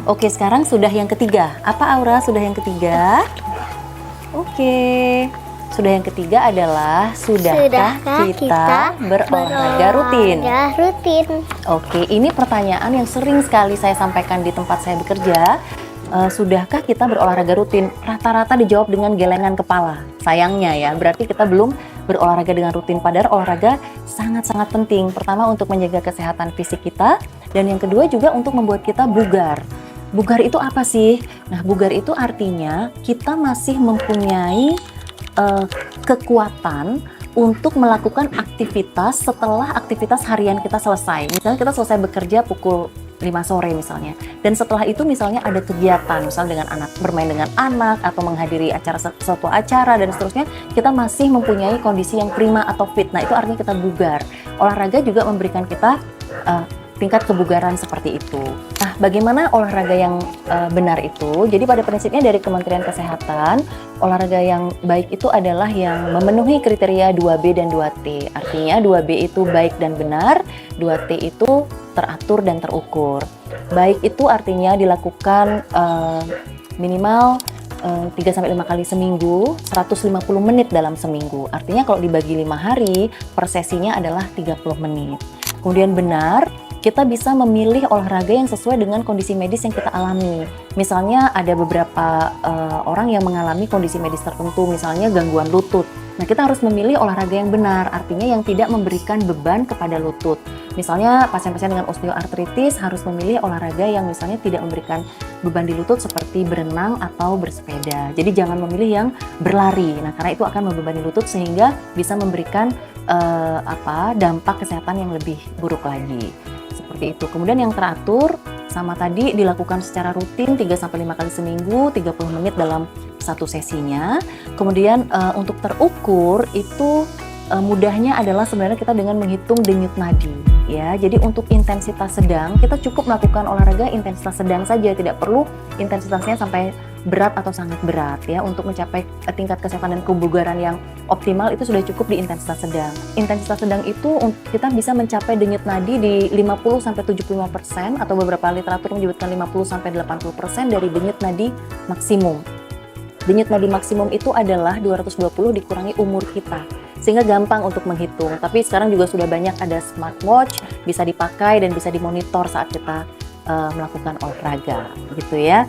Oke, sekarang sudah yang ketiga. Apa Aura sudah yang ketiga? Oke. Sudah yang ketiga adalah sudahkah kita berolahraga rutin? Oke, ini pertanyaan yang sering sekali saya sampaikan di tempat saya bekerja. Sudahkah kita berolahraga rutin? Rata-rata dijawab dengan gelengan kepala. Sayangnya ya, berarti kita belum berolahraga dengan rutin. Padahal olahraga sangat-sangat penting. Pertama untuk menjaga kesehatan fisik kita, dan yang kedua juga untuk membuat kita bugar. Bugar itu apa sih? Nah, bugar itu artinya kita masih mempunyai kekuatan untuk melakukan aktivitas setelah aktivitas harian kita selesai. Misalnya kita selesai bekerja pukul 5 sore misalnya, dan setelah itu misalnya ada kegiatan, misalnya dengan anak, bermain dengan anak, atau menghadiri suatu acara dan seterusnya, kita masih mempunyai kondisi yang prima atau fit. Nah, itu artinya kita bugar. Olahraga juga memberikan kita tingkat kebugaran seperti itu. Nah, bagaimana olahraga yang benar itu? Jadi pada prinsipnya dari Kementerian Kesehatan, olahraga yang baik itu adalah yang memenuhi kriteria 2B dan 2T. Artinya 2B itu baik dan benar, 2T itu teratur dan terukur. Baik itu artinya dilakukan minimal 3-5 kali seminggu, 150 menit dalam seminggu. Artinya kalau dibagi 5 hari, per sesinya adalah 30 menit. Kemudian benar, kita bisa memilih olahraga yang sesuai dengan kondisi medis yang kita alami. Misalnya ada beberapa orang yang mengalami kondisi medis tertentu, misalnya gangguan lutut. Nah, kita harus memilih olahraga yang benar, artinya yang tidak memberikan beban kepada lutut. Misalnya pasien-pasien dengan osteoartritis harus memilih olahraga yang misalnya tidak memberikan beban di lutut seperti berenang atau bersepeda. Jadi jangan memilih yang berlari. Nah, karena itu akan membebani lutut sehingga bisa memberikan dampak kesehatan yang lebih buruk lagi. Seperti itu. Kemudian yang teratur sama tadi dilakukan secara rutin 3-5 kali seminggu, 30 menit dalam satu sesinya. Kemudian untuk terukur itu mudahnya adalah sebenarnya kita dengan menghitung denyut nadi ya. Jadi untuk intensitas sedang kita cukup melakukan olahraga intensitas sedang saja, tidak perlu intensitasnya sampai berat atau sangat berat ya. Untuk mencapai tingkat kesehatan dan kebugaran yang optimal itu sudah cukup di intensitas sedang. Intensitas sedang itu kita bisa mencapai denyut nadi di 50-75% atau beberapa literatur menyebutkan 50-80% dari denyut nadi maksimum. Denyut nadi maksimum itu adalah 220 dikurangi umur kita, sehingga gampang untuk menghitung. Tapi sekarang juga sudah banyak ada smartwatch, bisa dipakai dan bisa dimonitor saat kita melakukan olahraga gitu ya.